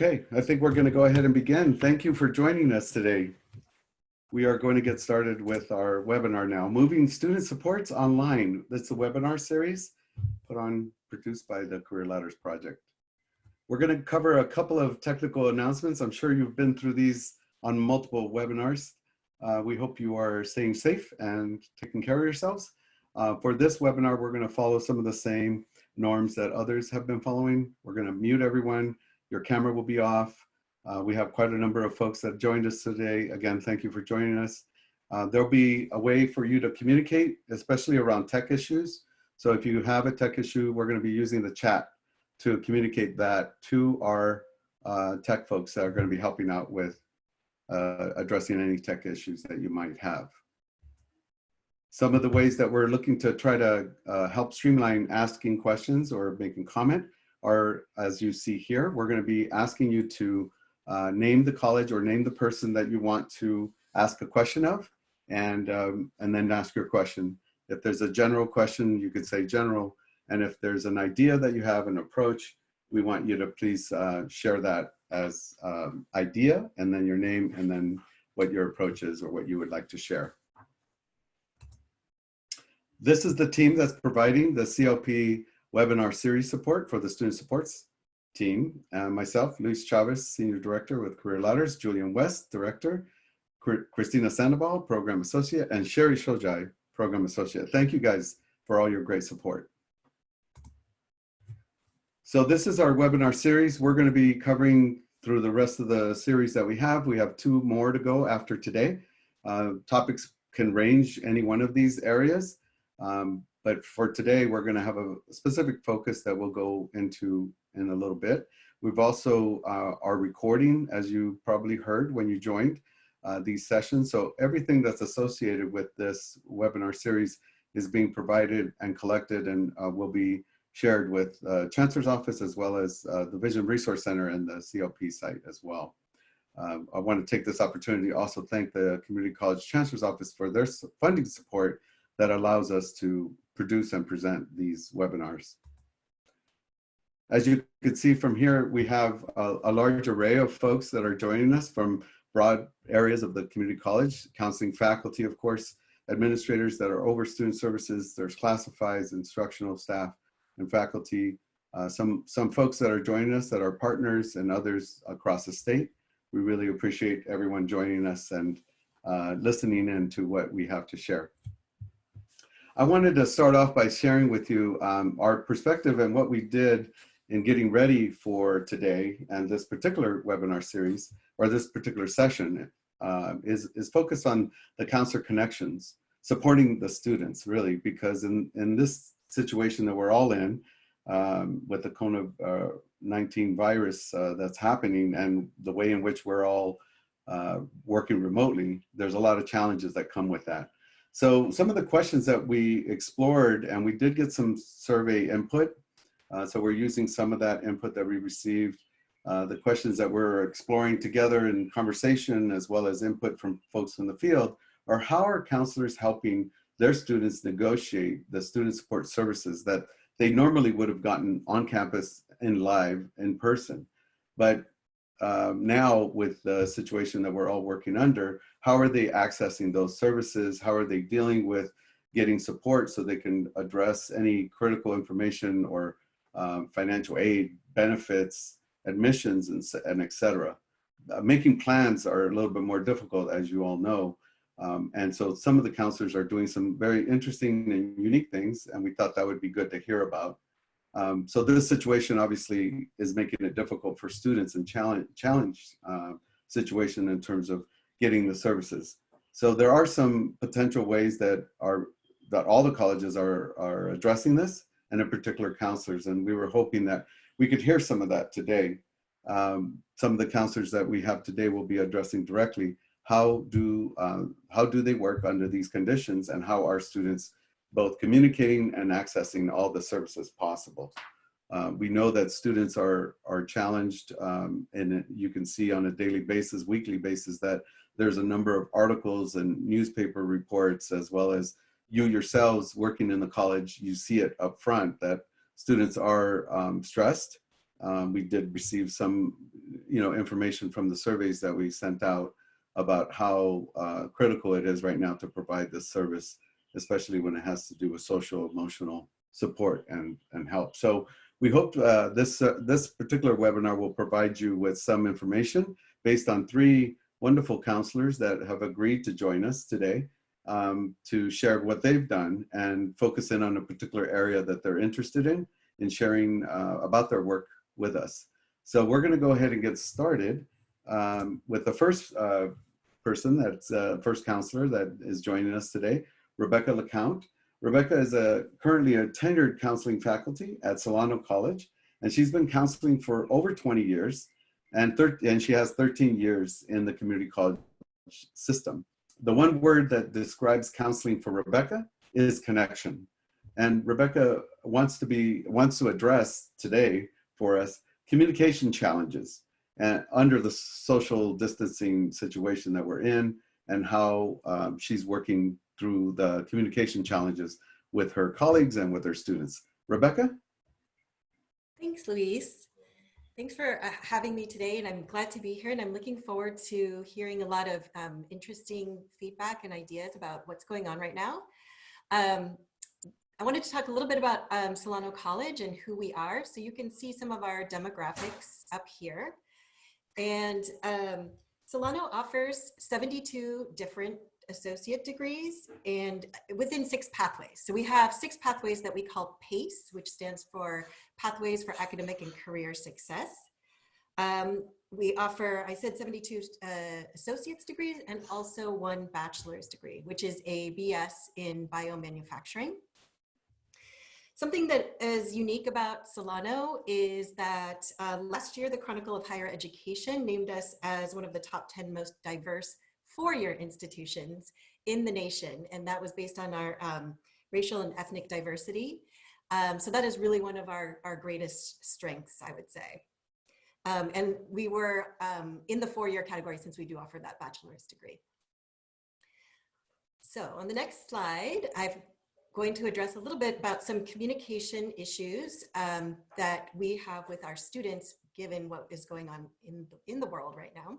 Okay, I think we're going to go ahead and begin. Thank you for joining us today. We are going to get started with our webinar now, Moving Student Supports Online. That's a webinar series produced by the Career Ladders Project. We're going to cover a couple of technical announcements. I'm sure you've been through these on multiple webinars. We hope you are staying safe and taking care of yourselves. For this webinar, we're going to follow some of the same norms that others have been following. We're going to mute everyone. Your camera will be off. We have quite a number of folks that joined us today. Again, thank you for joining us. There'll be a way for you to communicate, especially around tech issues. So if you have a tech issue, we're going to be using the chat to communicate that to our tech folks that are going to be helping out with addressing any tech issues that you might have. Some of the ways that we're looking to try to help streamline asking questions or making comment are, as you see here, we're going to be asking you to name the college or name the person that you want to ask a question of, and then ask your question. If there's a general question, you could say general, and if there's an idea that you have, an approach, we want you to please share that as idea, and then your name, and then what your approach is or what you would like to share. This is the team that's providing the CLP webinar series support for the student supports team. Myself, Luis Chavez, Senior Director with Career Ladders, Julian West, Director, Christina Sandoval, Program Associate, and Sherry Shojai, Program Associate. Thank you guys for all your great support. So this is our webinar series. We're going to be covering through the rest of the series that we have. We have 2 more to go after today. Topics can range any one of these areas. But for today, we're going to have a specific focus that we'll go into in a little bit. We've also are recording, as you probably heard when you joined these sessions. So everything that's associated with this webinar series is being provided and collected and will be shared with Chancellor's office as well as the Vision Resource Center and the CLP site as well. I want to take this opportunity to also thank the Community College Chancellor's office for their funding support that allows us to produce and present these webinars. As you can see from here, we have a large array of folks that are joining us from broad areas of the community college, counseling faculty, of course, administrators that are over student services, there's classifieds, instructional staff, and faculty. Some folks that are joining us that are partners and others across the state. We really appreciate everyone joining us and listening in to what we have to share. I wanted to start off by sharing with you our perspective and what we did in getting ready for today and this particular webinar series, or this particular session, is focused on the counselor connections, supporting the students, really, because in this situation that we're all in, with the COVID-19 virus that's happening and the way in which we're all working remotely, there's a lot of challenges that come with that. So some of the questions that we explored, and we did get some survey input, so we're using some of that input that we received. The questions that we're exploring together in conversation, as well as input from folks in the field, are how are counselors helping their students negotiate the student support services that they normally would have gotten on campus in live, in person. But now with the situation that we're all working under, how are they accessing those services? How are they dealing with getting support so they can address any critical information or financial aid, benefits, admissions, and et cetera. Making plans are a little bit more difficult, as you all know. And so some of the counselors are doing some very interesting and unique things, and we thought that would be good to hear about. So this situation obviously is making it difficult for students and challenge situation in terms of getting the services. So there are some potential ways that all the colleges are addressing this, and in particular counselors. And we were hoping that we could hear some of that today. Some of the counselors that we have today will be addressing directly how do they work under these conditions, and how are students both communicating and accessing all the services possible. We know that students are challenged, and you can see on a daily basis, weekly basis, that there's a number of articles and newspaper reports, as well as you yourselves working in the college, you see it up front that students are stressed We did receive some, information from the surveys that we sent out about how critical it is right now to provide this service, especially when it has to do with social emotional support and help. So we hope this particular webinar will provide you with some information based on 3 wonderful counselors that have agreed to join us today to share what they've done and focus in on a particular area that they're interested in sharing about their work with us. So we're going to go ahead and get started with the first person, that's first counselor that is joining us today, Rebecca LaCount. Rebecca is currently a tenured counseling faculty at Solano College, and she's been counseling for over 20 years, and she has 13 years in the community college system. The one word that describes counseling for Rebecca is connection. And Rebecca wants to address today for us communication challenges under the social distancing situation that we're in, and how she's working through the communication challenges with her colleagues and with her students. Rebecca? Thanks, Luis. Thanks for having me today, and I'm glad to be here, and I'm looking forward to hearing a lot of interesting feedback and ideas about what's going on right now. I wanted to talk a little bit about Solano College and who we are. So you can see some of our demographics up here. And Solano offers 72 different associate degrees and within 6 pathways. So we have 6 pathways that we call PACE, which stands for Pathways for Academic and Career Success. We offer, I said 72 associate's degrees and also 1 bachelor's degree, which is a BS in biomanufacturing. Something that is unique about Solano is that last year, the Chronicle of Higher Education named us as one of the top 10 most diverse 4-year institutions in the nation. And that was based on our racial and ethnic diversity. So that is really one of our greatest strengths, I would say. And we were in the 4-year category since we do offer that bachelor's degree. So on the next slide, I'm going to address a little bit about some communication issues that we have with our students, given what is going on in the world right now.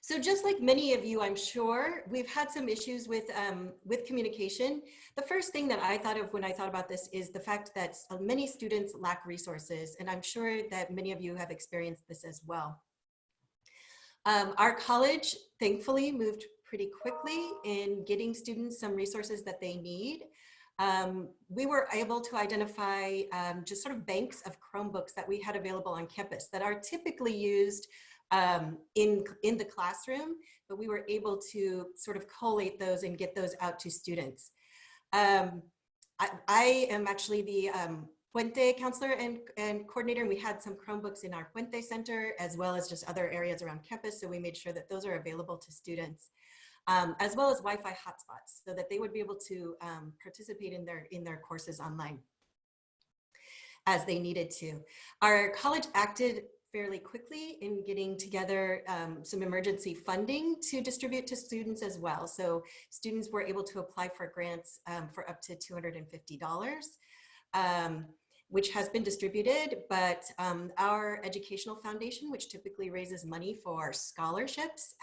So just like many of you, I'm sure, we've had some issues with communication. The first thing that I thought of when I thought about this is the fact that many students lack resources, and I'm sure that many of you have experienced this as well. Our college, thankfully, moved pretty quickly in getting students some resources that they need. We were able to identify just sort of banks of Chromebooks that we had available on campus that are typically used in the classroom, but we were able to sort of collate those and get those out to students. I am actually the Puente counselor and coordinator, and we had some Chromebooks in our Puente Center as well as just other areas around campus, so we made sure that those are available to students. As well as Wi-Fi hotspots, so that they would be able to participate in their courses online as they needed to. Our college acted fairly quickly in getting together some emergency funding to distribute to students as well. So students were able to apply for grants for up to $250. Which has been distributed, but our educational foundation, which typically raises money for scholarships,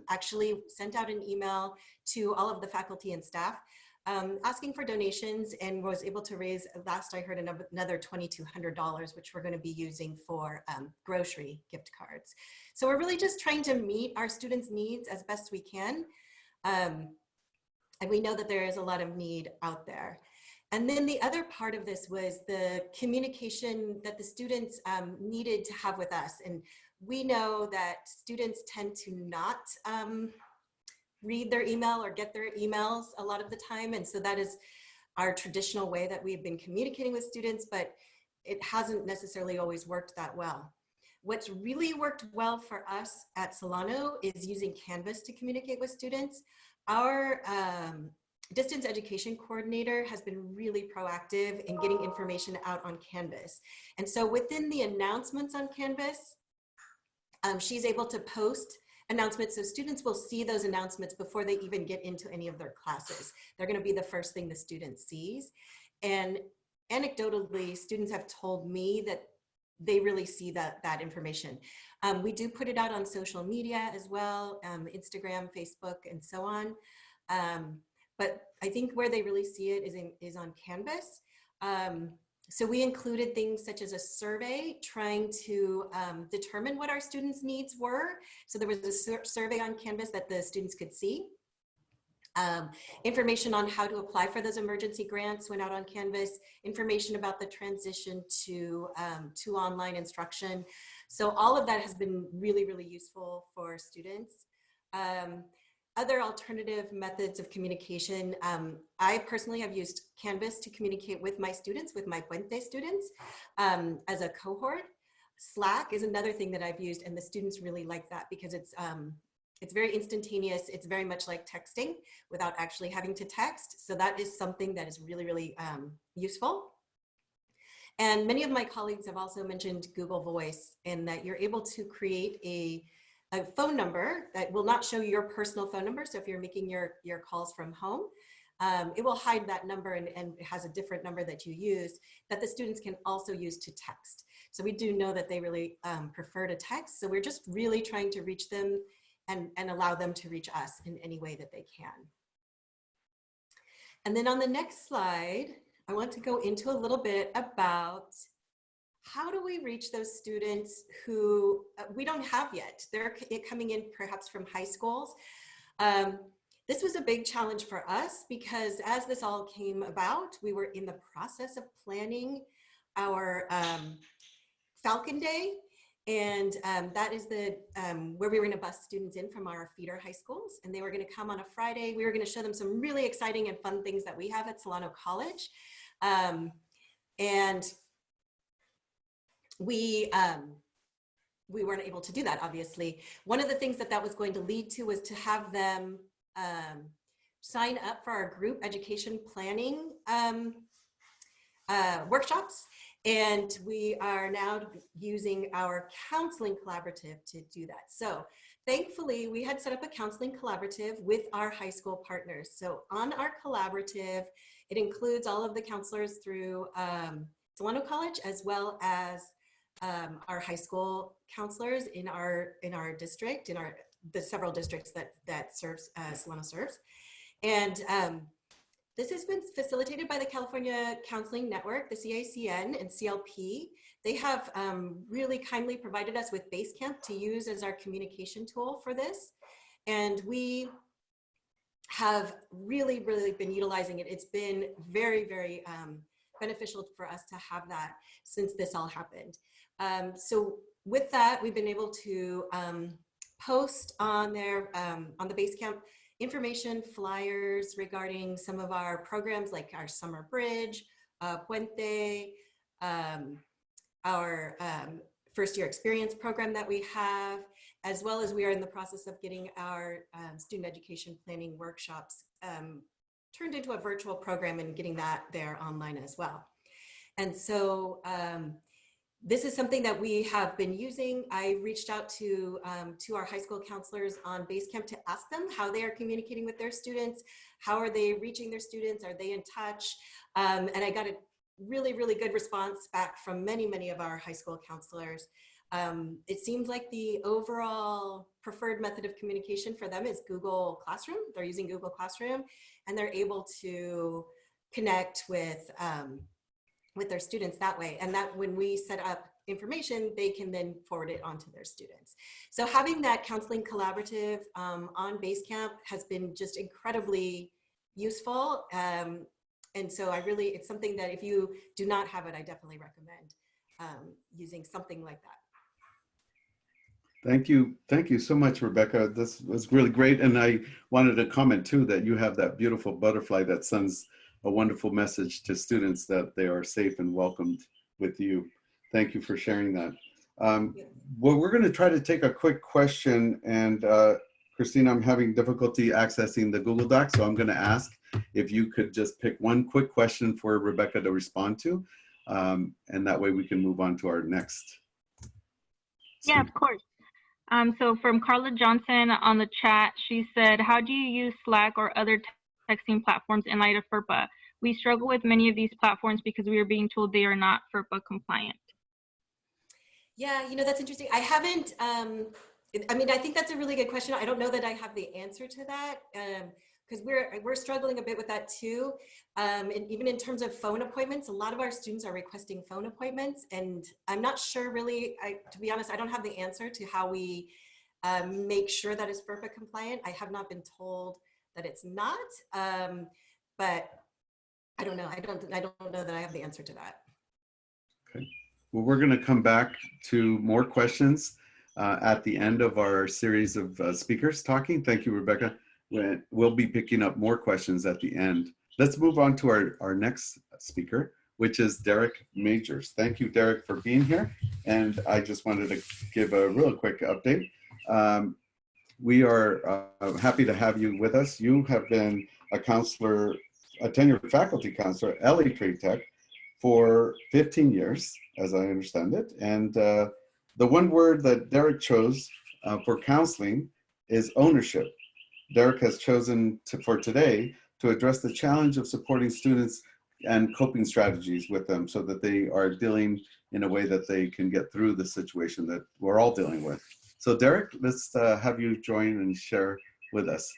actually sent out an email to all of the faculty and staff asking for donations, and was able to raise, last I heard, another $2,200, which we're going to be using for grocery gift cards. So we're really just trying to meet our students' needs as best we can. And we know that there is a lot of need out there. And then the other part of this was the communication that the students needed to have with us. And we know that students tend to not read their email or get their emails a lot of the time. And so that is our traditional way that we've been communicating with students, but it hasn't necessarily always worked that well. What's really worked well for us at Solano is using Canvas to communicate with students. Our distance education coordinator has been really proactive in getting information out on Canvas. And so within the announcements on Canvas, she's able to post announcements, so students will see those announcements before they even get into any of their classes. They're going to be the first thing the student sees. And anecdotally, students have told me that they really see that information. We do put it out on social media as well, Instagram, Facebook, and so on. But I think where they really see it is on Canvas. So we included things such as a survey trying to determine what our students' needs were. So there was a survey on Canvas that the students could see. Information on how to apply for those emergency grants went out on Canvas, information about the transition to online instruction. So all of that has been really, really useful for students. Other alternative methods of communication, I personally have used Canvas to communicate with my students, with my Puente students as a cohort. Slack is another thing that I've used, and the students really like that because it's very instantaneous. It's very much like texting without actually having to text. So that is something that is really, really useful. And many of my colleagues have also mentioned Google Voice, and that you're able to create a phone number that will not show your personal phone number. So if you're making your calls from home, it will hide that number and it has a different number that you use that the students can also use to text. So we do know that they really prefer to text. So we're just really trying to reach them and allow them to reach us in any way that they can. And then on the next slide, I want to go into a little bit about how do we reach those students who we don't have yet? They're coming in perhaps from high schools. This was a big challenge for us because as this all came about, we were in the process of planning our Falcon Day. And that is where we were going to bus students in from our feeder high schools. And they were going to come on a Friday. We were going to show them some really exciting and fun things that we have at Solano College. And we weren't able to do that, obviously. One of the things that was going to lead to was to have them sign up for our group education planning workshops. And we are now using our counseling collaborative to do that. So thankfully, we had set up a counseling collaborative with our high school partners. So on our collaborative, it includes all of the counselors through Solano College, as well as our high school counselors in our district, in the several districts that Solano serves. And this has been facilitated by the California Counseling Network, the CICN and CLP. They have really kindly provided us with Basecamp to use as our communication tool for this. And we have really, really been utilizing it. It's been very, very beneficial for us to have that since this all happened. So with that, we've been able to post on there, on the Basecamp, information flyers regarding some of our programs like our Summer Bridge, Puente, our first year experience program that we have, as well as we are in the process of getting our student education planning workshops turned into a virtual program and getting that there online as well. And so this is something that we have been using. I reached out to our high school counselors on Basecamp to ask them how they are communicating with their students. How are they reaching their students? Are they in touch? And I got a really, really good response back from many, many of our high school counselors. It seems like the overall preferred method of communication for them is Google Classroom. They're using Google Classroom, and they're able to connect with their students that way. And that when we set up information, they can then forward it on to their students. So having that counseling collaborative on Basecamp has been just incredibly useful. And so it's something that if you do not have it, I definitely recommend using something like that. Thank you. Thank you so much, Rebecca. This was really great. And I wanted to comment too that you have that beautiful butterfly that sends a wonderful message to students that they are safe and welcomed with you. Thank you for sharing that. Well, we're going to try to take a quick question, and Christina, I'm having difficulty accessing the Google Doc, so I'm going to ask if you could just pick one quick question for Rebecca to respond to, and that way we can move on to our next. Yeah, of course. So from Carla Johnson on the chat, she said, how do you use Slack or other texting platforms in light of FERPA? We struggle with many of these platforms because we are being told they are not FERPA compliant. Yeah, that's interesting. I haven't, I mean, I think that's a really good question. I don't know that I have the answer to that, because we're struggling a bit with that too. And even in terms of phone appointments, a lot of our students are requesting phone appointments, and I'm not sure really, to be honest, I don't have the answer to how we make sure that it's FERPA compliant. I have not been told that it's not, but I don't know. I don't know that I have the answer to that. Okay. Well, we're going to come back to more questions at the end of our series of speakers talking. Thank you, Rebecca. We'll be picking up more questions at the end. Let's move on to our next speaker, which is Derek Majors. Thank you, Derek, for being here. And I just wanted to give a real quick update. We are happy to have you with us. You have been a counselor, a tenured faculty counselor at LA Trade Tech for 15 years, as I understand it. And the one word that Derek chose for counseling is ownership. Derek has chosen for today to address the challenge of supporting students and coping strategies with them so that they are dealing in a way that they can get through the situation that we're all dealing with. So Derek, let's have you join and share with us.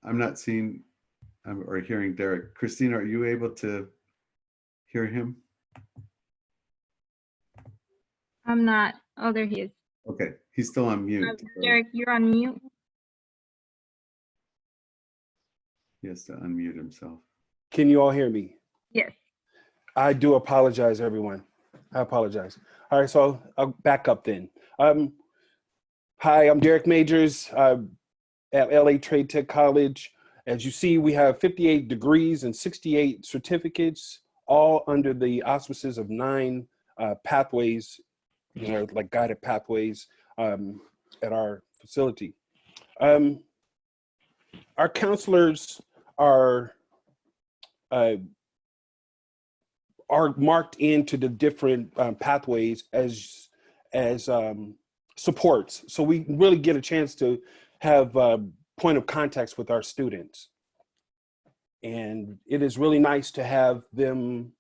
I'm not seeing or hearing Derek. Christina, are you able to hear him? I'm not. Oh, there he is. Okay, he's still on mute. Derek, you're on mute. He has to unmute himself. Can you all hear me? Yes. I do apologize, everyone. I apologize. All right, so I'll back up then. Hi, I'm Derek Majors at LA Trade Tech College. As you see, we have 58 degrees and 68 certificates, all under the auspices of 9 pathways, like guided pathways at our facility. Our counselors are marked into the different pathways as supports. So we really get a chance to have point of contacts with our students. And it is really nice to have them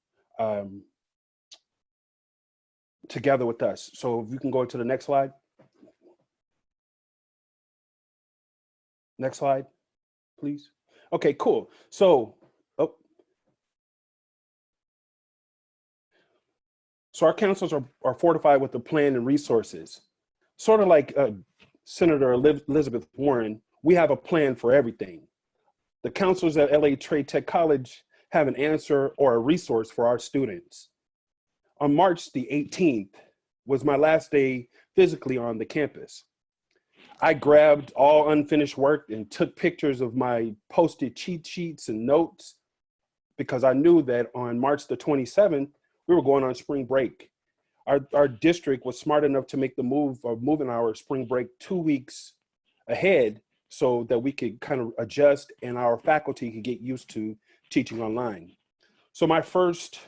together with us. So if you can go to the next slide. Next slide, please. Okay, cool. So, So our counselors are fortified with a plan and resources. Sort of like Senator Elizabeth Warren, we have a plan for everything. The counselors at LA Trade Tech College have an answer or a resource for our students. On March the 18th was my last day physically on the campus. I grabbed all unfinished work and took pictures of my posted cheat sheets and notes because I knew that on March the 27th, we were going on spring break. Our district was smart enough to make the move of moving our spring break 2 weeks ahead so that we could kind of adjust and our faculty could get used to teaching online. So my first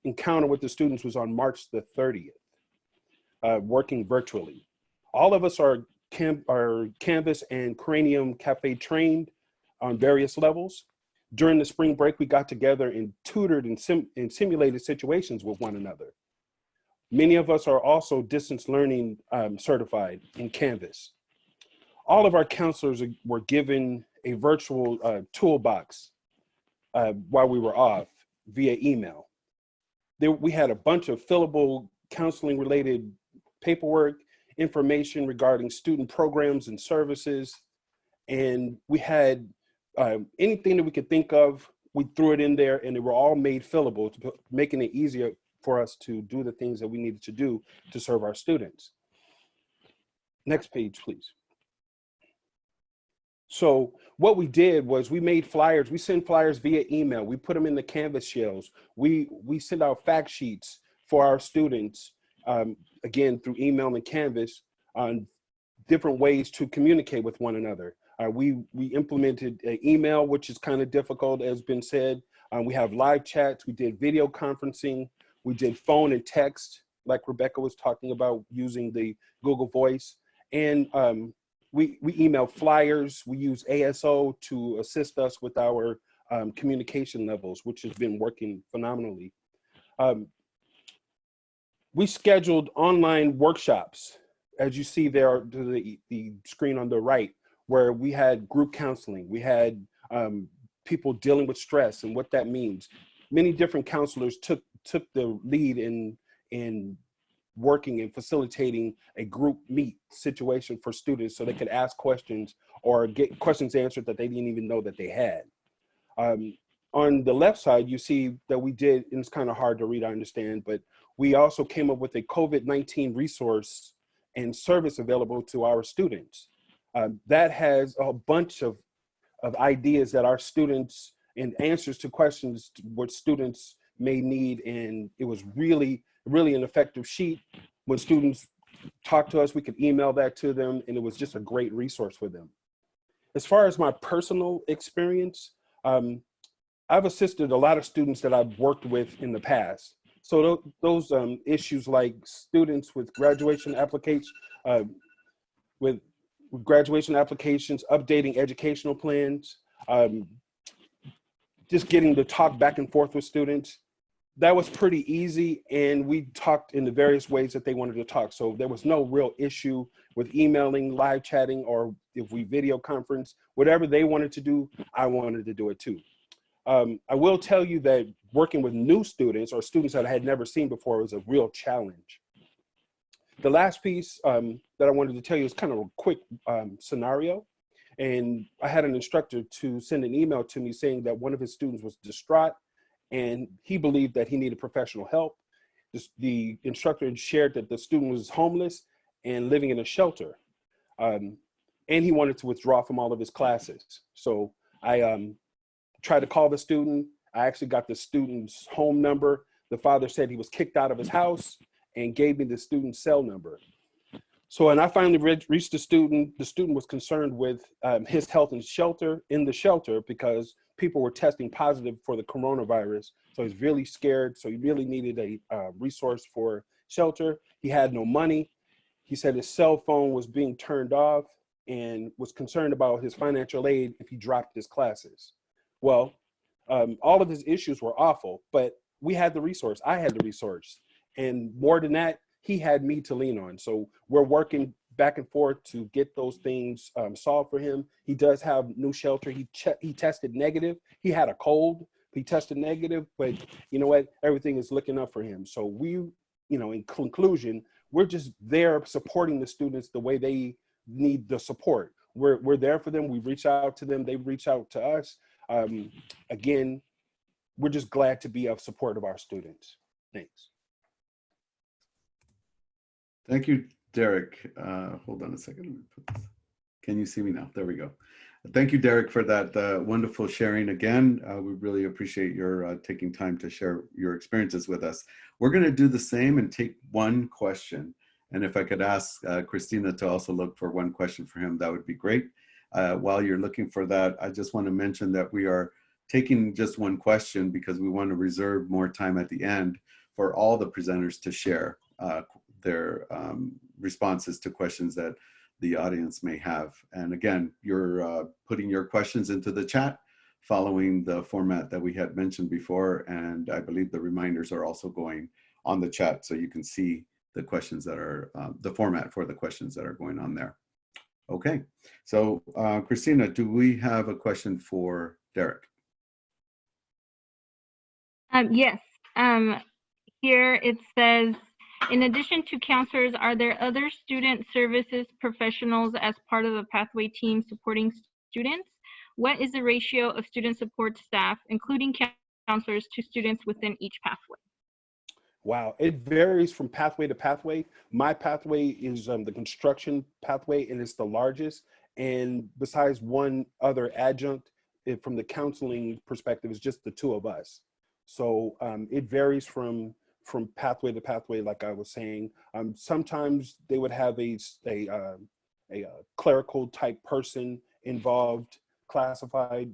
encounter with the students was on March the 30th, working virtually. All of us are Canvas and Cranium Cafe trained on various levels. During the spring break, we got together and tutored in simulated situations with one another. Many of us are also distance learning certified in Canvas. All of our counselors were given a virtual toolbox while we were off via email. We had a bunch of fillable counseling related paperwork, information regarding student programs and services, and we had anything that we could think of, we threw it in there, and they were all made fillable, making it easier for us to do the things that we needed to do to serve our students. Next page, please. So what we did was we made flyers. We send flyers via email. We put them in the Canvas shells. We send out fact sheets for our students, again, through email and Canvas on different ways to communicate with one another. We implemented an email, which is kind of difficult, as been said. We have live chats. We did video conferencing. We did phone and text, like Rebecca was talking about, using the Google Voice. And we email flyers. We use ASO to assist us with our communication levels, which has been working phenomenally. We scheduled online workshops, as you see there to the screen on the right, where we had group counseling. We had people dealing with stress and what that means. Many different counselors took the lead in working and facilitating a group meet situation for students so they could ask questions or get questions answered that they didn't even know that they had. On the left side, you see that we did, and it's kind of hard to read, I understand, but we also came up with a COVID-19 resource and service available to our students. That has a bunch of ideas that our students and answers to questions what students may need. And it was really, really an effective sheet. When students talked to us, we could email that to them, and it was just a great resource for them. As far as my personal experience, I've assisted a lot of students that I've worked with in the past. So those issues like students with graduation applications, with graduation applications, updating educational plans, just getting to talk back and forth with students, that was pretty easy. And we talked in the various ways that they wanted to talk. So there was no real issue with emailing, live chatting, or if we video conference, whatever they wanted to do, I wanted to do it too. I will tell you that working with new students or students that I had never seen before was a real challenge. The last piece that I wanted to tell you is kind of a quick scenario. And I had an instructor to send an email to me saying that one of his students was distraught and he believed that he needed professional help. The instructor shared that the student was homeless and living in a shelter. And he wanted to withdraw from all of his classes. So I tried to call the student. I actually got the student's home number. The father said he was kicked out of his house and gave me the student's cell number. So, and I finally reached the student. The student was concerned with his health in the shelter because people were testing positive for the coronavirus. So he's really scared. So he really needed a resource for shelter. He had no money. He said his cell phone was being turned off and was concerned about his financial aid if he dropped his classes. Well, all of his issues were awful, but we had the resource. I had the resource. And more than that, he had me to lean on. So we're working back and forth to get those things solved for him. He does have new shelter. He tested negative. He had a cold. He tested negative, but you know what? Everything is looking up for him. So we, in conclusion, we're just there supporting the students the way they need the support. We're there for them. We reach out to them. They reach out to us. Again, we're just glad to be of support of our students. Thanks. Thank you, Derek. Hold on a second. Let me put this. Can you see me now? There we go. Thank you, Derek, for that wonderful sharing again. We really appreciate your taking time to share your experiences with us. We're going to do the same and take one question. And if I could ask Christina to also look for one question for him, that would be great. While you're looking for that, I just want to mention that we are taking just one question because we want to reserve more time at the end for all the presenters to share their responses to questions that the audience may have. And again, you're putting your questions into the chat following the format that we had mentioned before. And I believe the reminders are also going on the chat so you can see the questions that are, the format for the questions that are going on there. Okay, so Christina, do we have a question for Derek? Yes, here it says, in addition to counselors, are there other student services professionals as part of the pathway team supporting students? What is the ratio of student support staff, including counselors, to students within each pathway? Wow, it varies from pathway to pathway. My pathway is the construction pathway, and it's the largest. And besides one other adjunct, from the counseling perspective, it's just the two of us. So it varies from pathway to pathway, like I was saying. Sometimes they would have a clerical type person involved, classified,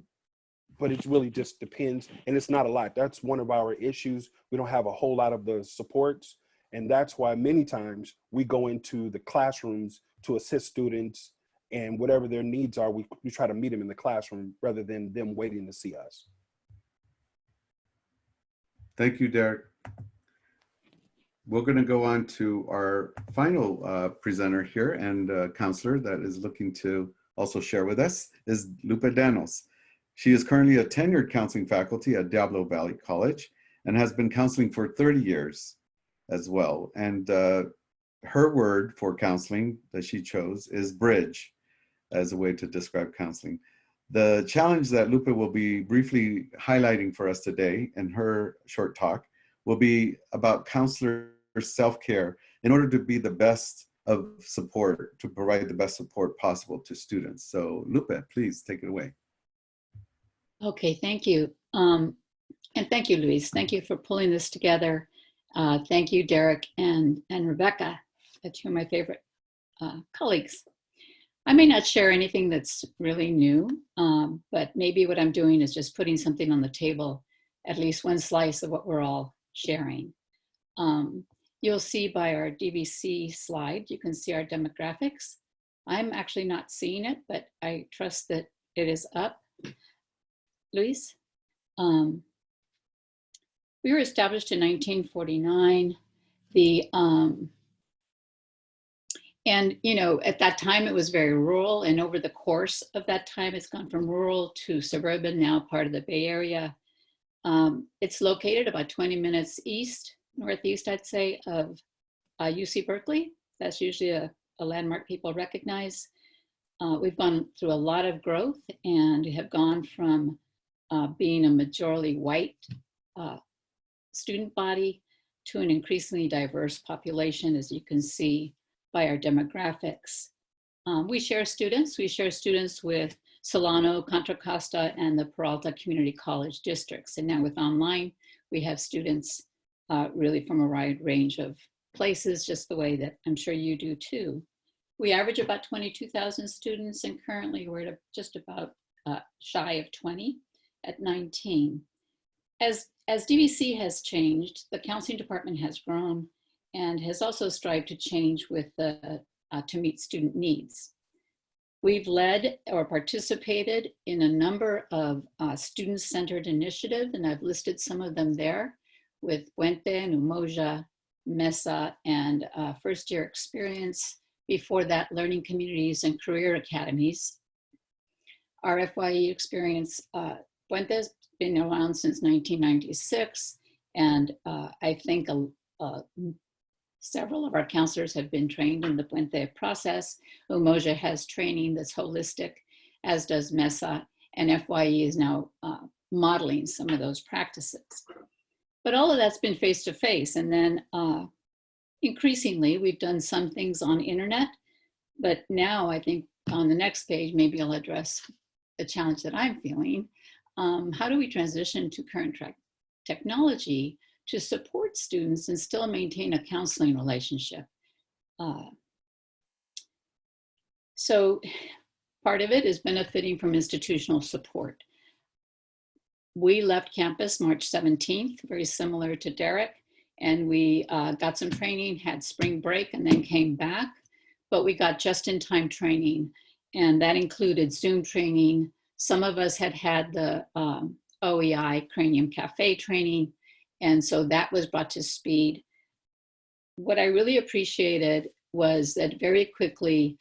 but it really just depends. And it's not a lot. That's one of our issues. We don't have a whole lot of the supports. And that's why many times we go into the classrooms to assist students, and whatever their needs are, we try to meet them in the classroom rather than them waiting to see us. Thank you, Derek. We're going to go on to our final presenter here and counselor that is looking to also share with us is Lupe Dannels. She is currently a tenured counseling faculty at Diablo Valley College and has been counseling for 30 years as well. And her word for counseling that she chose is bridge as a way to describe counseling. The challenge that Lupe will be briefly highlighting for us today in her short talk will be about counselor self-care in order to be the best of support, to provide the best support possible to students. So Lupe, please take it away. Okay, thank you. And thank you, Luis. Thank you for pulling this together. Thank you, Derek and Rebecca, two of my favorite colleagues. I may not share anything that's really new, but maybe what I'm doing is just putting something on the table, at least one slice of what we're all sharing. You'll see by our DVC slide, you can see our demographics. I'm actually not seeing it, but I trust that it is up. Luis? We were established in 1949. And you know, at that time it was very rural, and over the course of that time, it's gone from rural to suburban, now part of the Bay Area. It's located about 20 minutes northeast, I'd say, of UC Berkeley. That's usually a landmark people recognize. We've gone through a lot of growth and have gone from being a majorly white student body to an increasingly diverse population, as you can see by our demographics. We share students with Solano, Contra Costa, and the Peralta Community College districts. And now with online, we have students really from a wide range of places, just the way that I'm sure you do too. We average about 22,000 students, and currently we're at just about shy of 20 at 19. As DVC has changed, the counseling department has grown and has also strived to change with to meet student needs. We've led or participated in a number of student-centered initiatives, and I've listed some of them there with Puente, Umoja, Mesa, and first-year experience. Before that, learning communities and career academies. Our FYE experience, Puente's been around since 1996, and I think several of our counselors have been trained in the Puente process. Umoja has training that's holistic, as does Mesa, and FYE is now modeling some of those practices. But all of that's been face-to-face, and then increasingly we've done some things on internet, but now I think on the next page, maybe I'll address the challenge that I'm feeling. How do we transition to current technology to support students and still maintain a counseling relationship? So part of it is benefiting from institutional support. We left campus March 17th, very similar to Derek, and we got some training, had spring break, and then came back. But we got just-in-time training, and that included Zoom training. Some of us had the OEI Cranium Cafe training, and so that was brought to speed. What I really appreciated was that very quickly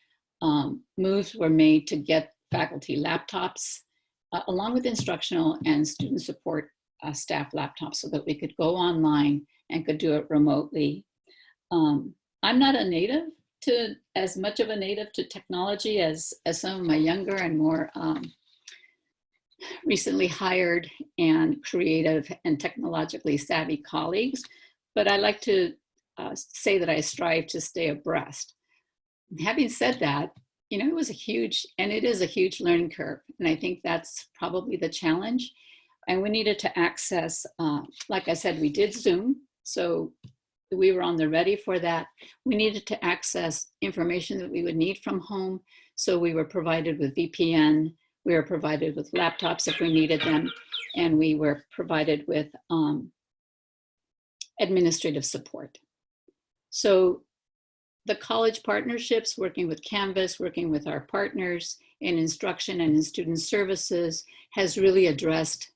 moves were made to get faculty laptops, along with instructional and student support staff laptops, so that we could go online and could do it remotely. I'm not as much of a native to technology as some of my younger and more recently hired and creative and technologically savvy colleagues, but I like to say that I strive to stay abreast. Having said that, you know, it was a huge, and it is a huge learning curve, and I think that's probably the challenge. And we needed to access, like I said, we did Zoom, so we were on the ready for that. We needed to access information that we would need from home. So we were provided with VPN, we were provided with laptops if we needed them, and we were provided with administrative support. So the college partnerships, working with Canvas, working with our partners in instruction and in student services, has really addressed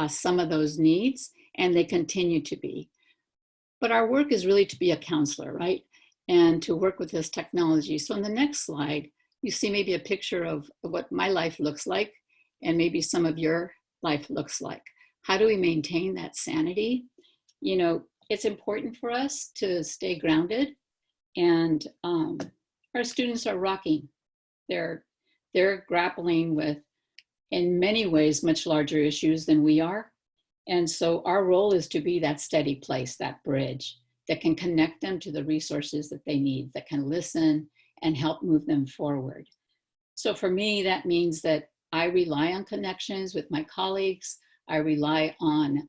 some of those needs, and they continue to be. But our work is really to be a counselor, right? And to work with this technology. So on the next slide, you see maybe a picture of what my life looks like, and maybe some of your life looks like. How do we maintain that sanity? You know, it's important for us to stay grounded, and our students are rocking. They're grappling with, in many ways, much larger issues than we are. And so our role is to be that steady place, that bridge that can connect them to the resources that they need, that can listen and help move them forward. So for me, that means that I rely on connections with my colleagues. I rely on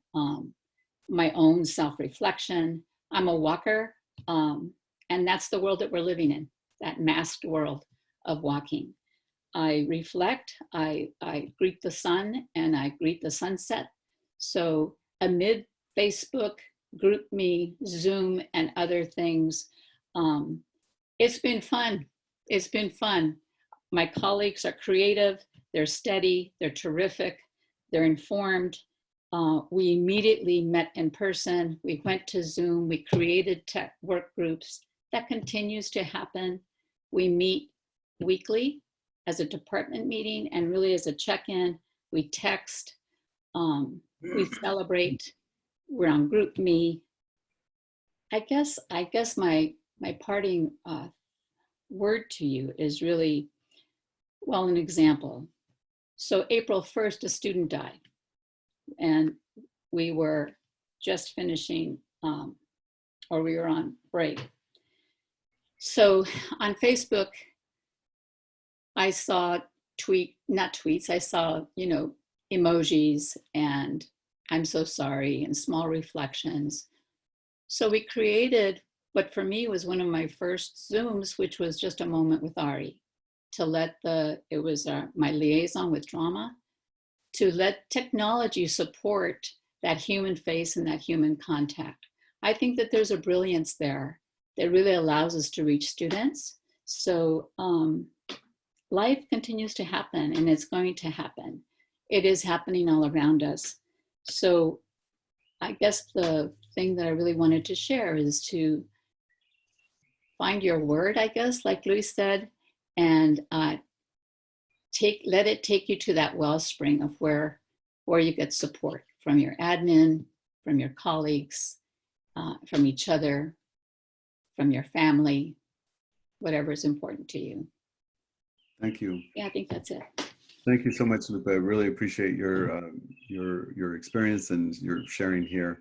my own self-reflection. I'm a walker, and that's the world that we're living in, that masked world of walking. I reflect, I greet the sun, and I greet the sunset. So amid Facebook, GroupMe, Zoom, and other things, it's been fun. It's been fun. My colleagues are creative, they're steady, they're terrific, they're informed. We immediately met in person. We went to Zoom. We created tech work groups. That continues to happen. We meet weekly as a department meeting, and really as a check-in. We text, we celebrate. We're on GroupMe. I guess my parting word to you is really, well, an example. So April 1st, a student died, and we were just finishing, or we were on break. So on Facebook, I saw I saw, you know, emojis and I'm so sorry and small reflections. So we created what for me was one of my first Zooms, which was just a moment with Ari, to let it was my liaison with drama, to let technology support that human face and that human contact. I think that there's a brilliance there that really allows us to reach students. So life continues to happen, and it's going to happen. It is happening all around us. So I guess the thing that I really wanted to share is to find your word, I guess, like Luis said, and let it take you to that wellspring of where you get support from your admin, from your colleagues, from each other, from your family, whatever is important to you. Thank you. Yeah, I think that's it. Thank you so much, Lupe. I really appreciate your experience and your sharing here.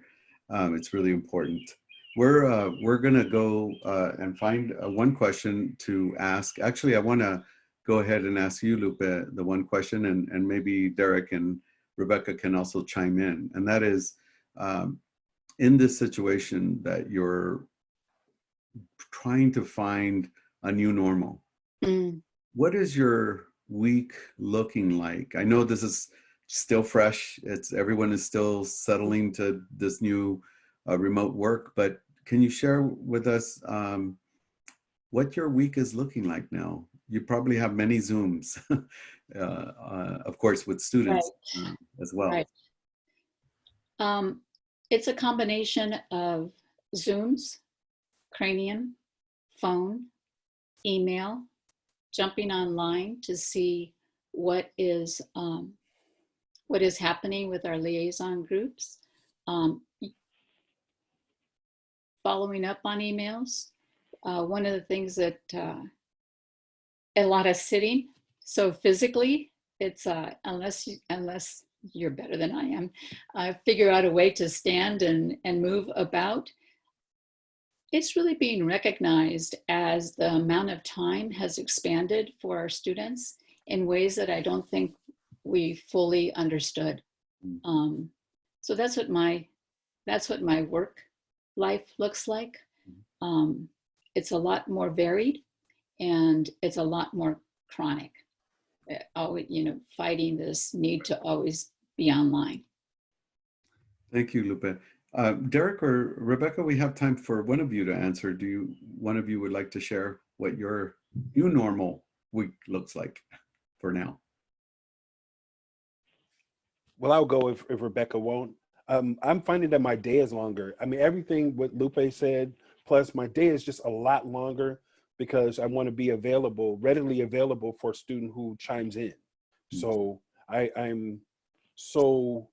It's really important. We're gonna go and find one question to ask. Actually, I want to go ahead and ask you, Lupe, the one question, and maybe Derek and Rebecca can also chime in. And that is, in this situation that you're trying to find a new normal, what is your week looking like? I know this is still fresh. Everyone is still settling to this new remote work, but can you share with us what your week is looking like now? You probably have many Zooms, of course, with students as well. Right. It's a combination of Zooms, Cranium, phone, email, jumping online to see what is happening with our liaison groups, following up on emails. One of the things that a lot of sitting. So physically, it's unless you're better than I am, figure out a way to stand and move about. It's really being recognized as the amount of time has expanded for our students in ways that I don't think we fully understood. So that's what my work life looks like. It's a lot more varied and it's a lot more chronic. Always, fighting this need to always be online. Thank you, Lupe. Derek or Rebecca, we have time for one of you to answer. One of you would like to share what your new normal week looks like for now? Well, I'll go if Rebecca won't. I'm finding that my day is longer. I mean, everything what Lupe said, plus my day is just a lot longer because I want to be readily available for a student who chimes in. So I'm so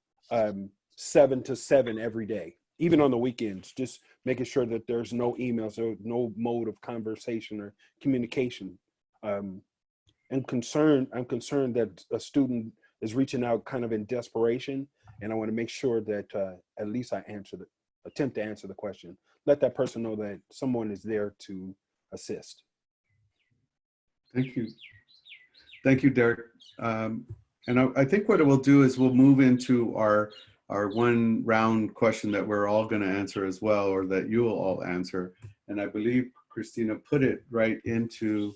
7 to 7 every day, even on the weekends, just making sure that there's no emails or no mode of conversation or communication. I'm concerned that a student is reaching out kind of in desperation, and I want to make sure that at least I attempt to answer the question. Let that person know that someone is there to assist. Thank you. Thank you, Derek. And I think what it will do is we'll move into our one round question that we're all going to answer as well, or that you will all answer. And I believe Christina put it right into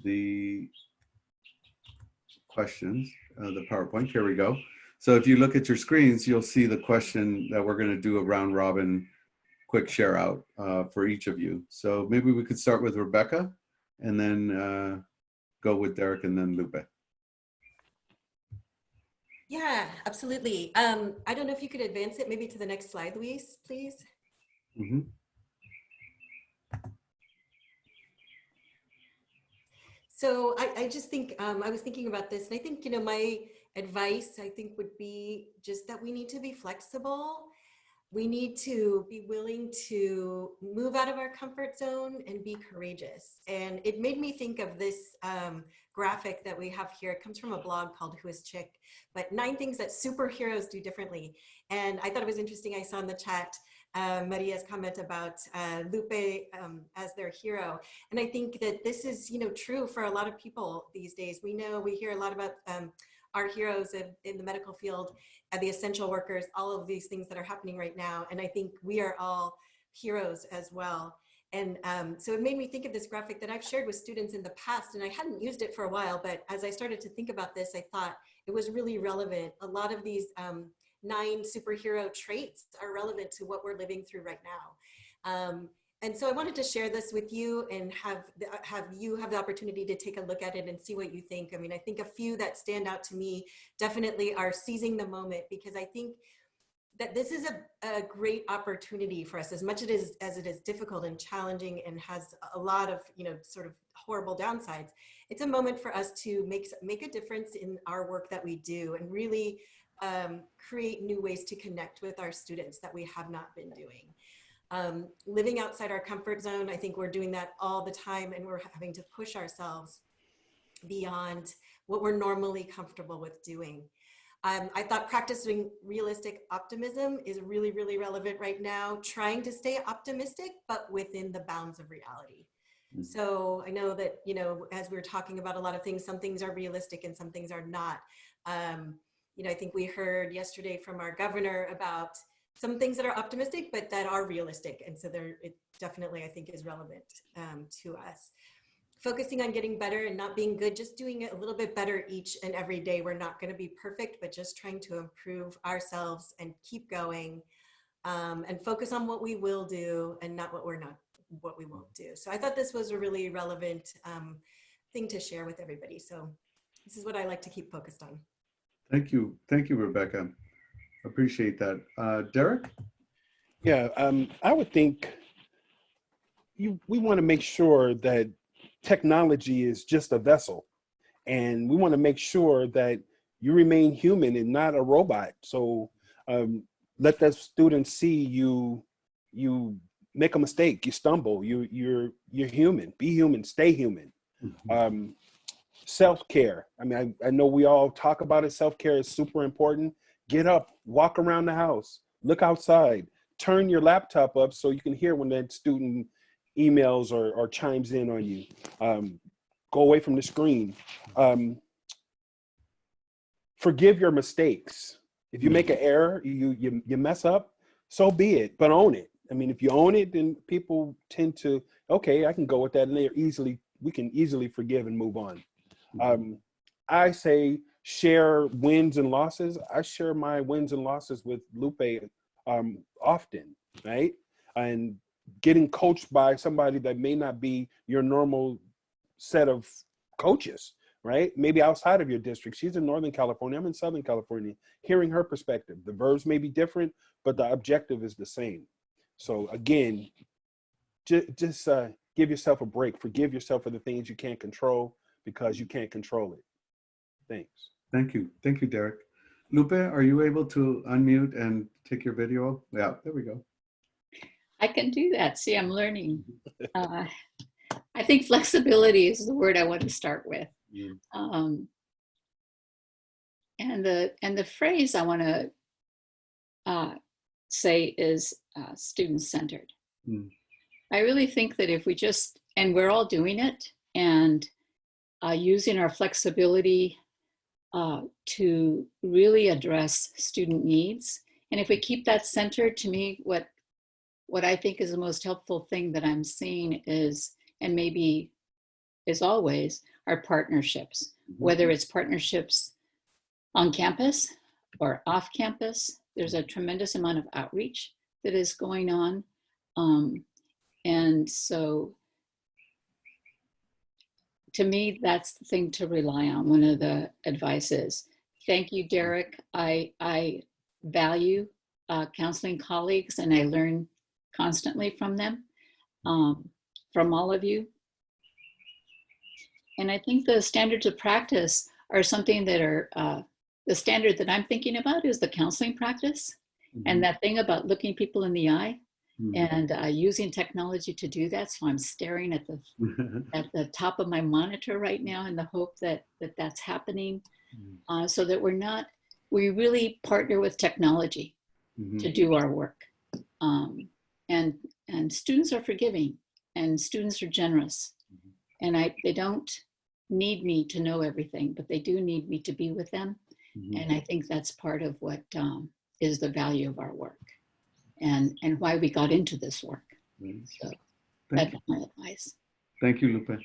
the questions, the PowerPoint. Here we go. So if you look at your screens, you'll see the question that we're going to do a round robin quick share out for each of you. So maybe we could start with Rebecca and then go with Derek and then Lupe. Yeah, absolutely. I don't know if you could advance it maybe to the next slide, Luis, please. Mm-hmm. So I just think, I was thinking about this, and I think, my advice, I think, would be just that we need to be flexible. We need to be willing to move out of our comfort zone and be courageous. And it made me think of this graphic that we have here. It comes from a blog called Who is Chick, but 9 things that superheroes do differently. And I thought it was interesting. I saw in the chat Maria's comment about Lupe as their hero. And I think that this is, true for a lot of people these days. We hear a lot about our heroes in the medical field, the essential workers, all of these things that are happening right now. And I think we are all heroes as well. And so it made me think of this graphic that I've shared with students in the past, and I hadn't used it for a while, but as I started to think about this, I thought it was really relevant. A lot of these 9 superhero traits are relevant to what we're living through right now. And so I wanted to share this with you and have you have the opportunity to take a look at it and see what you think. I mean, I think a few that stand out to me definitely are seizing the moment, because I think that this is a great opportunity for us, as much as it is difficult and challenging and has a lot of, sort of horrible downsides. It's a moment for us to make a difference in our work that we do and really create new ways to connect with our students that we have not been doing. Living outside our comfort zone, I think we're doing that all the time, and we're having to push ourselves beyond what we're normally comfortable with doing. I thought practicing realistic optimism is really, really relevant right now, trying to stay optimistic, but within the bounds of reality. Mm-hmm. So I know that, as we were talking about a lot of things, some things are realistic and some things are not. I think we heard yesterday from our governor about some things that are optimistic, but that are realistic. And so it definitely, I think, is relevant to us. Focusing on getting better and not being good, just doing it a little bit better each and every day. We're not going to be perfect, but just trying to improve ourselves and keep going and focus on what we will do and not what we won't do. So I thought this was a really relevant thing to share with everybody. So this is what I like to keep focused on. Thank you. Thank you, Rebecca. Appreciate that. Derek? Yeah, I would think we want to make sure that technology is just a vessel, and we want to make sure that you remain human and not a robot. So let that student see you make a mistake, you stumble, you're human. Be human, stay human. Mm-hmm. Self-care. I mean, I know we all talk about it. Self-care is super important. Get up, walk around the house, look outside, turn your laptop up so you can hear when that student emails or chimes in on you. Go away from the screen. Forgive your mistakes. If you make an error, you mess up, so be it, but own it. I mean, if you own it, then people tend to, okay, I can go with that, and we can easily forgive and move on. I say share wins and losses. I share my wins and losses with Lupe often, right? And getting coached by somebody that may not be your normal set of coaches, right? Maybe outside of your district. She's in Northern California, I'm in Southern California. Hearing her perspective, the verbs may be different, but the objective is the same. So again, just give yourself a break. Forgive yourself for the things you can't control, because you can't control it. Thanks. Thank you. Thank you, Derek. Lupe, are you able to unmute and take your video? Yeah, there we go. I can do that. See, I'm learning. I think flexibility is the word I want to start with. And the phrase I want to say is student-centered. I really think that if we just, and we're all doing it, and using our flexibility to really address student needs. And if we keep that centered, to me, what I think is the most helpful thing that I'm seeing is, and maybe is always, are partnerships. Whether it's partnerships on campus or off campus, there's a tremendous amount of outreach that is going on. And so to me, that's the thing to rely on. One of the advices. Thank you, Derek. I value counseling colleagues, and I learn constantly from them, from all of you. And I think the standards of practice are something that are, the standard that I'm thinking about is the counseling practice. And that thing about looking people in the eye and using technology to do that. So I'm staring at the top of my monitor right now in the hope that that's happening, so that we really partner with technology to do our work. And students are forgiving, and students are generous. And they don't need me to know everything, but they do need me to be with them. And I think that's part of what is the value of our work, and why we got into this work. So that's my advice. Thank you, Lupe.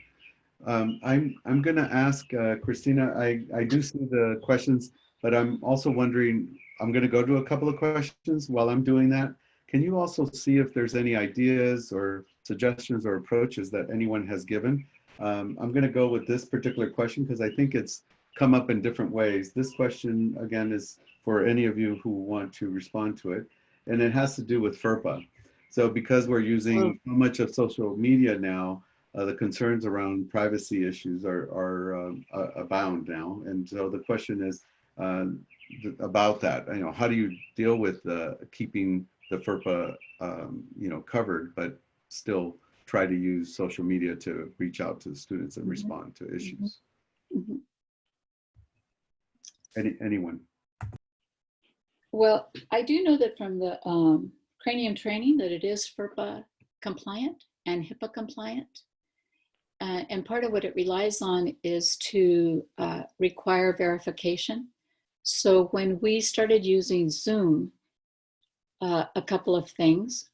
I'm going to ask Christina. I do see the questions, but I'm also wondering, I'm going to go to a couple of questions. While I'm doing that, can you also see if there's any ideas or suggestions or approaches that anyone has given? I'm going to go with this particular question because I think it's come up in different ways. This question, again, is for any of you who want to respond to it, and it has to do with FERPA. So because we're using so much of social media now, the concerns around privacy issues are abound now. And so the question is about that. How do you deal with keeping the FERPA covered, but still try to use social media to reach out to the students and respond to issues? Anyone? Well, I do know that from the cranium training that it is FERPA compliant and HIPAA compliant. And part of what it relies on is to require verification. So when we started using Zoom, a couple of things.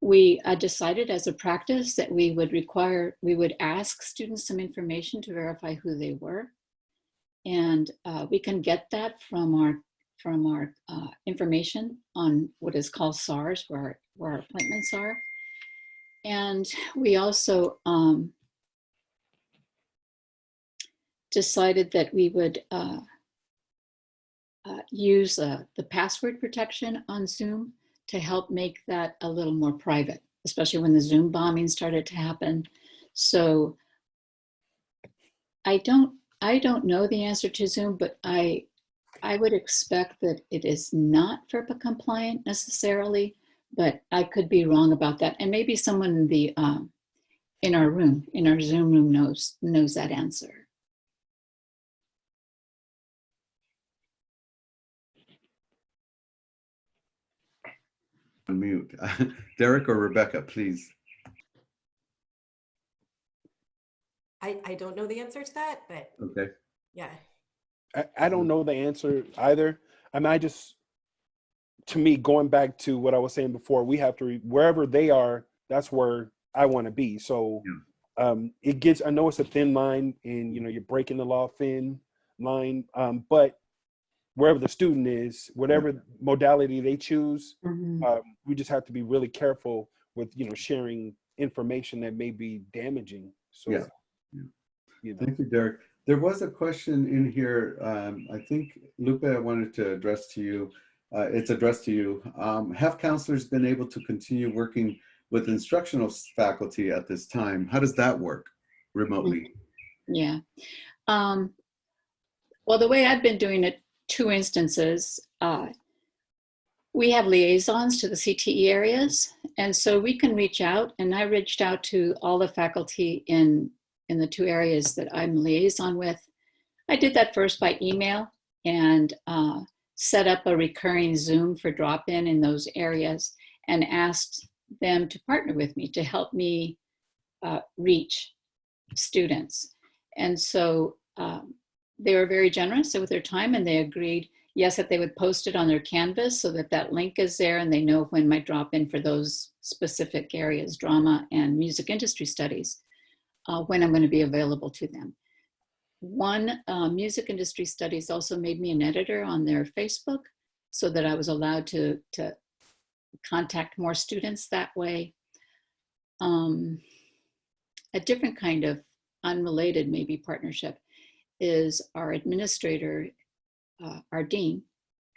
We decided as a practice that we would ask students some information to verify who they were. And we can get that from our information on what is called SARS, where our appointments are. And we also decided that we would use the password protection on Zoom to help make that a little more private, especially when the Zoom bombing started to happen. So I don't know the answer to Zoom, but I would expect that it is not FERPA compliant necessarily, but I could be wrong about that. And maybe someone in our Zoom room knows that answer. Unmute. Derek or Rebecca, please. I don't know the answer to that, but Okay. yeah. I don't know the answer either. I mean, to me, going back to what I was saying before, we have to, wherever they are, that's where I want to be. So it gets, I know it's a thin line and, you know, you're breaking the law thin line, but wherever the student is, whatever modality they choose, we just have to be really careful with, you know, sharing information that may be damaging. So, you know. Thank you, Derek. There was a question in here. I think, Lupe, I wanted to address to you. It's addressed to you. Have counselors been able to continue working with instructional faculty at this time? How does that work remotely? Yeah. Well, the way I've been doing it, 2 instances, we have liaisons to the CTE areas. And so we can reach out, and I reached out to all the faculty in the 2 areas that I'm liaison with. I did that first by email and set up a recurring Zoom for drop-in in those areas and asked them to partner with me to help me reach students. And so they were very generous with their time, and they agreed, yes, that they would post it on their Canvas so that that link is there and they know when my drop-in for those specific areas, drama and music industry studies, when I'm going to be available to them. One, music industry studies also made me an editor on their Facebook so that I was allowed to contact more students that way. A different kind of unrelated maybe partnership is our administrator, our dean,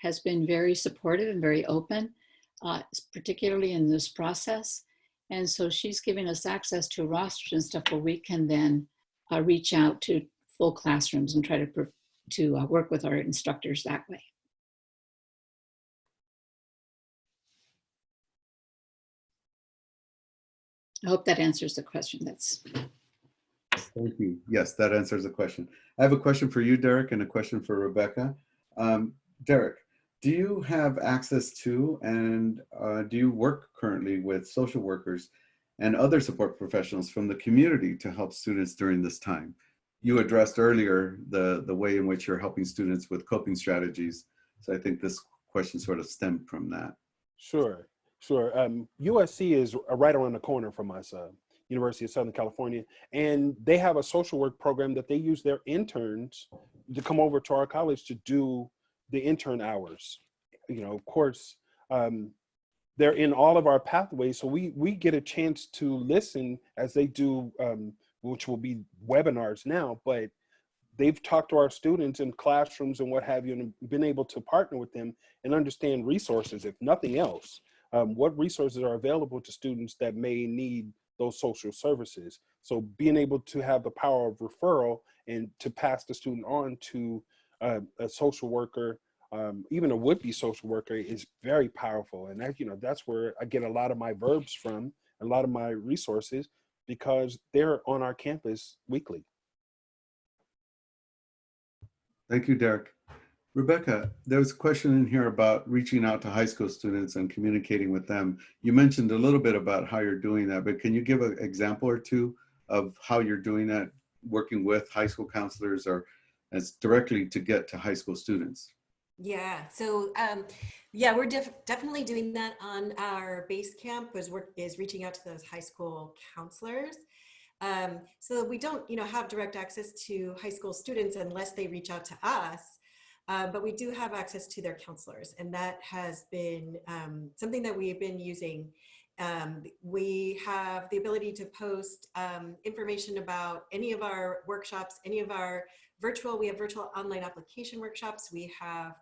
has been very supportive and very open, particularly in this process. And so she's giving us access to rosters and stuff where we can then reach out to full classrooms and try to work with our instructors that way. I hope that answers the question. Thank you. Yes, that answers the question. I have a question for you, Derek, and a question for Rebecca. Derek, do you have access to and do you work currently with social workers and other support professionals from the community to help students during this time? You addressed earlier the way in which you're helping students with coping strategies. So I think this question sort of stemmed from that. Sure. USC is right around the corner from us, University of Southern California, and they have a social work program that they use their interns to come over to our college to do the intern hours. You know, of course, they're in all of our pathways, so we get a chance to listen as they do, which will be webinars now, but they've talked to our students in classrooms and what have you, and been able to partner with them and understand resources, if nothing else. What resources are available to students that may need those social services. So being able to have the power of referral and to pass the student on to a social worker, even a would-be social worker, is very powerful. And that, you know, that's where I get a lot of my verbs from, a lot of my resources, because they're on our campus weekly. Thank you, Derek. Rebecca, there was a question in here about reaching out to high school students and communicating with them. You mentioned a little bit about how you're doing that, but can you give an example or two of how you're doing that, working with high school counselors or as directly to get to high school students? Yeah, so yeah, we're definitely doing that on our base camp, is reaching out to those high school counselors. So we don't, have direct access to high school students unless they reach out to us. But we do have access to their counselors, and that has been something that we have been using. We have the ability to post information about any of our workshops, any of our we have virtual online application workshops. We have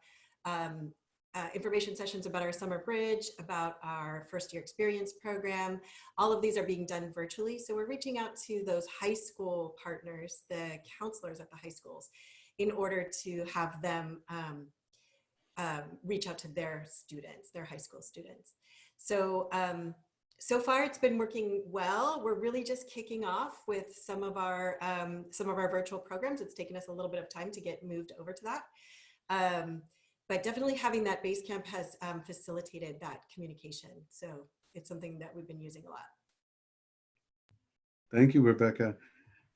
information sessions about our summer bridge, about our first year experience program. All of these are being done virtually. So we're reaching out to those high school partners, the counselors at the high schools, in order to have them reach out to their students, their high school students. So, so far it's been working well. We're really just kicking off with some of our virtual programs. It's taken us a little bit of time to get moved over to that. But definitely having that base camp has facilitated that communication. So it's something that we've been using a lot. Thank you, Rebecca.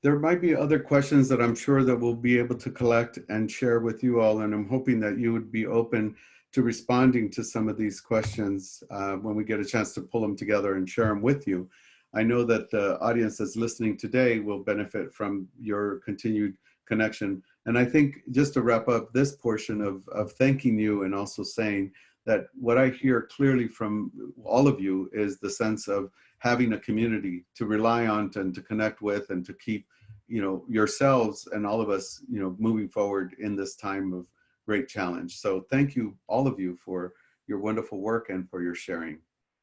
There might be other questions that I'm sure that we'll be able to collect and share with you all, and I'm hoping that you would be open to responding to some of these questions when we get a chance to pull them together and share them with you. I know that the audience that's listening today will benefit from your continued connection. And I think just to wrap up this portion of thanking you and also saying that what I hear clearly from all of you is the sense of having a community to rely on and to connect with and to keep, you know, yourselves and all of us, you know, moving forward in this time of great challenge. So thank you, all of you, for your wonderful work and for your sharing.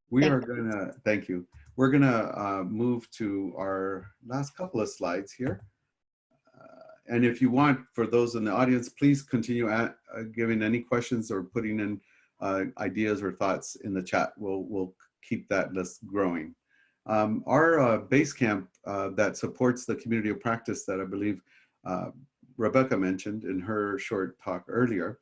We are gonna, thank you. We're gonna move to our last couple of slides here. And if you want, for those in the audience, please continue giving any questions or putting in ideas or thoughts in the chat. We'll keep that list growing. Our base camp that supports the community of practice that I believe Rebecca mentioned in her short talk earlier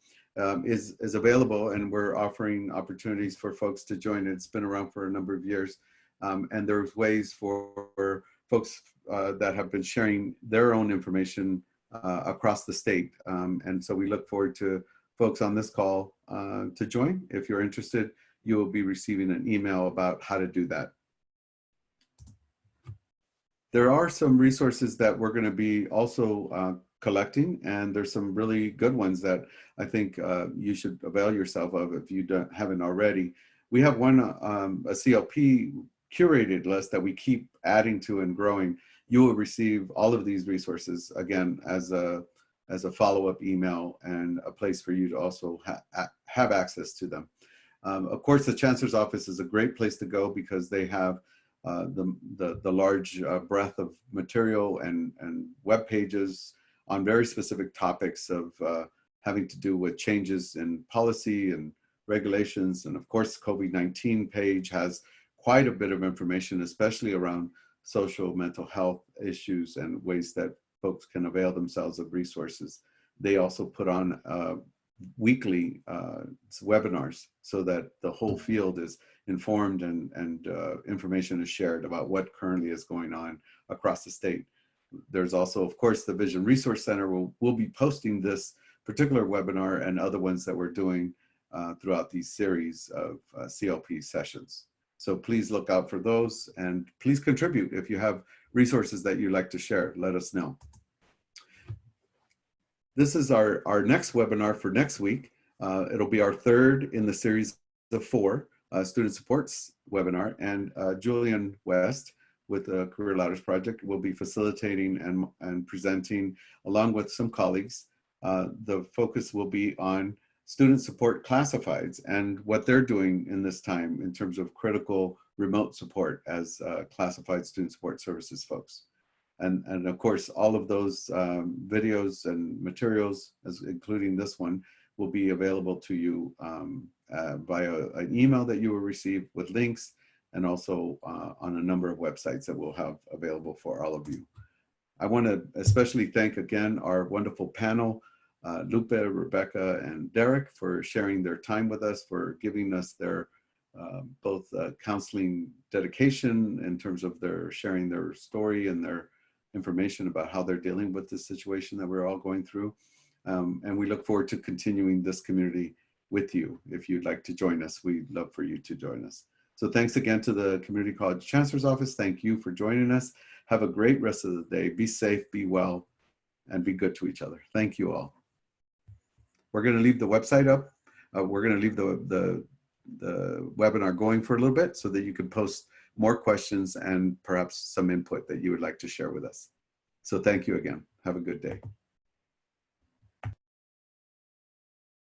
is available, and we're offering opportunities for folks to join. It's been around for a number of years, and there's ways for folks that have been sharing their own information across the state. And so we look forward to folks on this call to join. If you're interested, you will be receiving an email about how to do that. There are some resources that we're going to be also collecting, and there's some really good ones that I think you should avail yourself of if you haven't already. We have one, a CLP curated list that we keep adding to and growing. You will receive all of these resources, again, as a follow-up email and a place for you to also have access to them. Of course, the Chancellor's Office is a great place to go because they have the large breadth of material and web pages on very specific topics of having to do with changes in policy and regulations. And of course, COVID-19 page has quite a bit of information, especially around social mental health issues and ways that folks can avail themselves of resources. They also put on weekly webinars so that the whole field is informed and information is shared about what currently is going on across the state. There's also, of course, the Vision Resource Center will be posting this particular webinar and other ones that we're doing throughout these series of CLP sessions. So please look out for those, and please contribute. If you have resources that you'd like to share, let us know. This is our next webinar for next week. It'll be our third in the series of 4 student supports webinar, and Julian West with the Career Ladders Project will be facilitating and presenting along with some colleagues. The focus will be on student support classifieds and what they're doing in this time in terms of critical remote support as classified student support services folks. And of course, all of those videos and materials, including this one, will be available to you via an email that you will receive with links, and also on a number of websites that we'll have available for all of you. I want to especially thank again our wonderful panel, Lupe, Rebecca, and Derek, for sharing their time with us, for giving us their both counseling dedication in terms of their sharing their story and their information about how they're dealing with this situation that we're all going through. And we look forward to continuing this community with you. If you'd like to join us, we'd love for you to join us. So thanks again to the Community College Chancellor's Office. Thank you for joining us. Have a great rest of the day. Be safe, be well, and be good to each other. Thank you all. We're going to leave the website up. We're going to leave the webinar going for a little bit so that you can post more questions and perhaps some input that you would like to share with us. So thank you again. Have a good day.